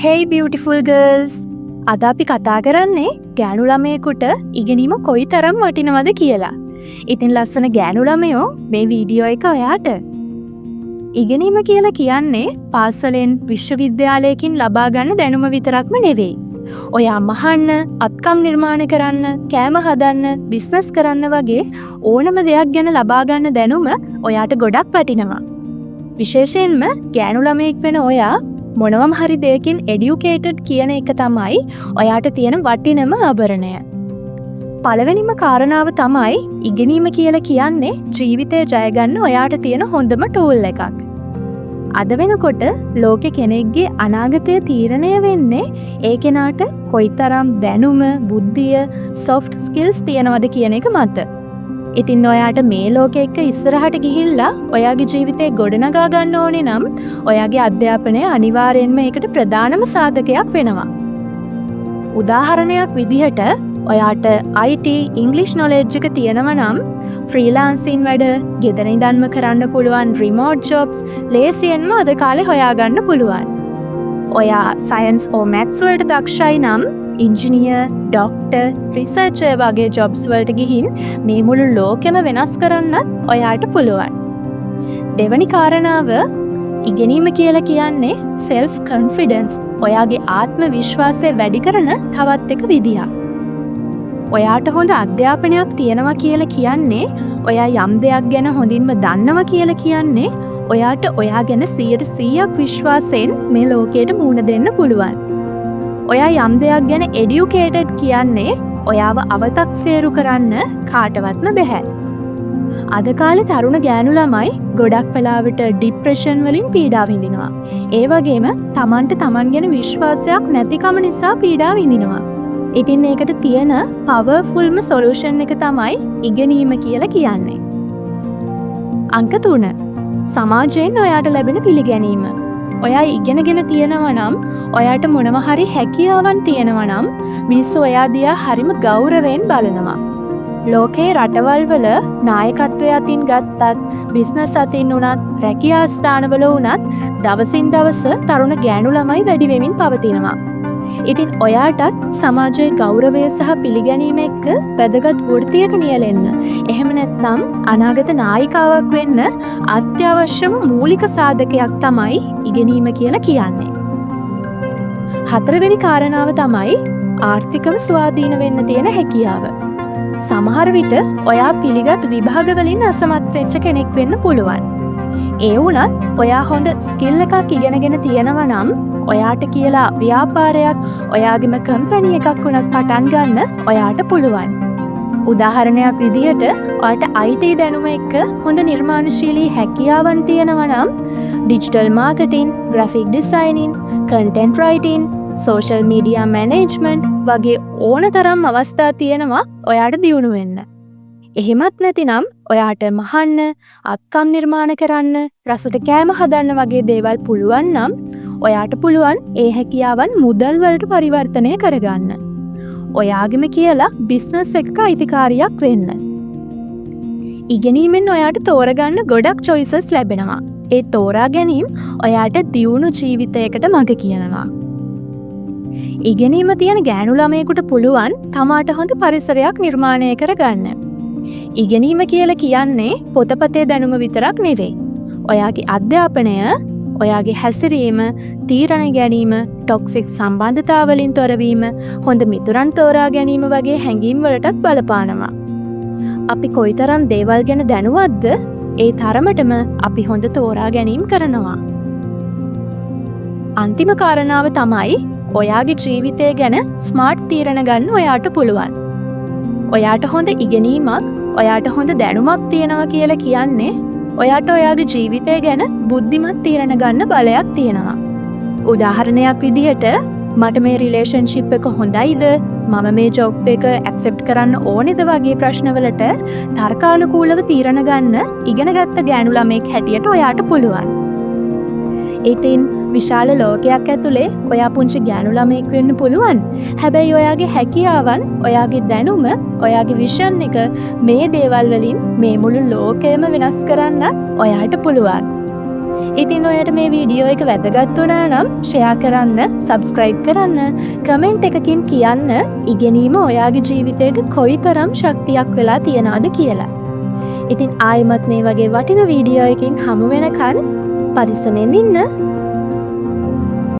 Hey beautiful girls! අද අපි කතා කරන්නේ ගෑනු ළමයෙකුට ඉගෙනීම කොයිතරම් වටිනවද කියලා. ඉතින් ලස්සන ගෑනු ළමයෝ මේ වීඩියෝ එක ඔයාට. ඉගෙනීම කියලා කියන්නේ පාසලෙන් විශ්වවිද්‍යාලයකින් ලබා ගන්න දැනුම විතරක්ම නෙවෙයි. ඔයා මහන්න, අත්කම් නිර්මාණය කරන්න, කෑම හදන්න, බිස්නස් කරන්න වගේ ඕනම දෙයක් ගැන ලබා ගන්න දැනුම ඔයාට ගොඩක් වටිනවා. විශේෂයෙන්ම ගෑනු ළමයෙක් වෙන ඔයා මොනවම හරි දෙයකින් එඩියුකේටඩ් කියන එක තමයි ඔයාට තියෙන වටිනම ආභරණය. පළවෙනිම කාරණාව තමයි ඉගෙනීම කියලා කියන්නේ ජීවිතය ජය ගන්න ඔයාට තියෙන හොඳම ටූල් එකක්. අද වෙනකොට ලෝකෙ කෙනෙක්ගේ අනාගතය තීරණය වෙන්නේ ඒ කෙනාට කොයිතරම් දැනුම, බුද්ධිය, සොෆ්ට් ස්කිල්ස් තියෙනවද කියන එක මත. ඉතින් ඔයාට මේ ලෝකෙ එක්ක ඉස්සරහට ගිහිල්ලා ඔයාගේ ජීවිතේ ගොඩනගා ගන්න ඕනේ නම් ඔයාගේ අධ්‍යාපනය අනිවාර්යෙන්ම ඒකට ප්‍රධානම සාධකයක් වෙනවා. උදාහරණයක් විදිහට ඔයාට IT ඉංග්ලිෂ් නොලෙජ් එක තියෙනවා නම් ෆ්‍රීලාන්සින් වැඩ, ගෙදර ඉඳන්ම කරන්න පුළුවන් රිමෝට් ජොබ්ස් ලේසියෙන්ම අද කාලේ හොයාගන්න පුළුවන්. ඔයා සයන්ස් ඕ මැත්ස් වලට දක්ෂයි නම් ඉන්ජිනියර්, ඩොක්ටර්, රිසර්චර් වගේ ජොබ්ස් වලට ගිහින් මේ මුළු ලෝකෙම වෙනස් කරන්නත් ඔයාට පුළුවන්. දෙවැනි කාරණාව ඉගෙනීම කියලා කියන්නේ self confidence. ඔයාගේ ආත්ම විශ්වාසය වැඩි කරන තවත් එක විදියක්. ඔයාට හොඳ අධ්‍යාපනයක් තියෙනවා කියලා කියන්නේ ඔයා යම් දෙයක් ගැන හොඳින්ම දන්නවා කියලා කියන්නේ ඔයාට ඔයා ගැන 100% විශ්වාසයෙන් මේ ලෝකයට මුහුණ දෙන්න පුළුවන්. ඔයා යම් දෙයක් ගැන එඩියුකේටඩ් කියන්නේ ඔයාව අවතක්සේරු කරන්න කාටවත්ම බැහැ. අද කාලේ තරුණ ගෑනු ළමයි ගොඩක් වෙලාවට ડિප්‍රෙෂන් වලින් පීඩා විඳිනවා. ඒ වගේම තමන්ට තමන් ගැන විශ්වාසයක් නැතිකම නිසා පීඩා විඳිනවා. ඉතින් ඒකට තියෙන පවර්ෆුල්ම සොලියුෂන් එක තමයි ඉගෙනීම කියලා කියන්නේ. අංක 3. සමාජයෙන් ඔයාට ලැබෙන පිළිගැනීම. ඔයා ඉගෙනගෙන තියෙනවා නම්, ඔයාට මොනවා හරි හැකියාවන් තියෙනවා නම් මිනිස්සු ඔයා දිහා හරිම ගෞරවයෙන් බලනවා. ලෝකේ රටවල් වල නායකත්වය අතින් ගත්තත්, බිස්නස් අතින් උනත්, රැකියා ස්ථානවල උනත් දවසින් දවස තරුණ ගෑනු ළමයි වැඩි වෙමින් පවතිනවා. ඉතින් ඔයාටත් සමාජයේ ගෞරවය සහ පිළිගැනීම එක්ක වැදගත් වෘත්තියක නියැලෙන්න, එහෙම නැත්නම් අනාගත නායිකාවක් වෙන්න අත්‍යවශ්‍යම මූලික සාධකයක් තමයි ඉගෙනීම කියලා කියන්නේ. 4 වෙනි කාරණාව තමයි ආර්ථිකව ස්වාධීන වෙන්න තියෙන හැකියාව. සමහර විට ඔයා පිළිගත් විභාග වලින් අසමත් වෙච්ච කෙනෙක් වෙන්න පුළුවන්. ඒ වුණත් ඔයා හොඳ ස්කිල් එකක් ඉගෙනගෙන තියෙනවා නම් ඔයාට කියලා ව්‍යාපාරයක්, ඔයාගේම කම්පැනි එකක් වුණත් පටන් ගන්න ඔයාට පුළුවන්. උදාහරණයක් විදිහට ඔයාට IT දැනුම එක්ක හොඳ නිර්මාණශීලී හැකියාවන් තියෙනවා නම් digital marketing, graphic designing, content writing, social media management වගේ ඕනතරම් අවස්ථා තියෙනවා ඔයාට දියුණු වෙන්න. එහෙමත් නැතිනම් ඔයාට මහන්න, අත්කම් නිර්මාණ කරන්න, රසට කෑම හදන්න වගේ දේවල් පුළුවන් නම් ඔයාට පුළුවන් ඒ හැකියාවන් මුදල් වලට පරිවර්තනය කරගන්න. ඔයාගෙම කියලා බිස්නස් එකක අයිතිකාරියක් වෙන්න. ඉගෙනීමෙන් ඔයාට තෝරගන්න ගොඩක් choices ලැබෙනවා. ඒ තෝරා ගැනීම ඔයාට දියුණු ජීවිතයකට මඟ කියනවා. ඉගෙනීම තියෙන ගෑනු ළමයෙකුට පුළුවන් තමාට හොඳ පරිසරයක් නිර්මාණය කරගන්න. ඉගෙනීම කියලා කියන්නේ පොතපතේ දැනුම විතරක් නෙවෙයි. ඔයාගේ අධ්‍යාපනය, ඔයාගේ හැසිරීම, තීරණ ගැනීම, ටොක්සික් සම්බන්ධතාවලින් තොරවීම, හොඳ මිතුරන් තෝරා ගැනීම වගේ හැඟීම් වලටත් බලපානවා. අපි කොයිතරම් දේවල් ගැන දැනුවත්ද, ඒ තරමටම අපි හොඳ තෝරා ගැනීම කරනවා. අන්තිම කාරණාව තමයි ඔයාගේ ජීවිතය ගැන ස්මාර්ට් තීරණ ගන්න ඔයාට පුළුවන්. ඔයාට හොඳ ඉගෙනීමක්, ඔයාට හොඳ දැනුමක් තියෙනවා කියලා කියන්නේ ඔයාට ඔයාගේ ජීවිතය ගැන බුද්ධිමත් තීරණ ගන්න බලයක් තියෙනවා. උදාහරණයක් විදිහට මට මේ රිලේෂන්ෂිප් එක හොඳයිද, මම මේ ජොබ් එක ඇක්සෙප්ට් කරන්න ඕනේද වගේ ප්‍රශ්නවලට තර්කානුකූලව තීරණ ගන්න ඉගෙනගත්ත ගෑනු ළමෙක් හැටියට ඔයාට පුළුවන්. ඉතින් විශාල ලෝකයක් ඇතුලේ ඔයා පුංචි ගෑනු ළමෙක් වෙන්න පුළුවන්. හැබැයි ඔයාගේ හැකියාවන්, ඔයාගේ දැනුම, ඔයාගේ විෂන් එක මේ දේවල් වලින් මේ මුළු ලෝකයම වෙනස් කරන්න ඔයාට පුළුවන්. ඉතින් ඔයාලට මේ වීඩියෝ එක වැදගත් වුණා නම් ෂෙයා කරන්න, සබ්ස්ක්‍රයිබ් කරන්න, කමෙන්ට් එකකින් කියන්න ඉගෙනීම ඔයාගේ ජීවිතයට කොයිතරම් ශක්තියක් වෙලා තියනවද කියලා. ඉතින් ආයිමත් මේ වගේ වටින වීඩියෝ එකකින් හමු වෙනකන් පරිස්සමෙන් ඉන්න.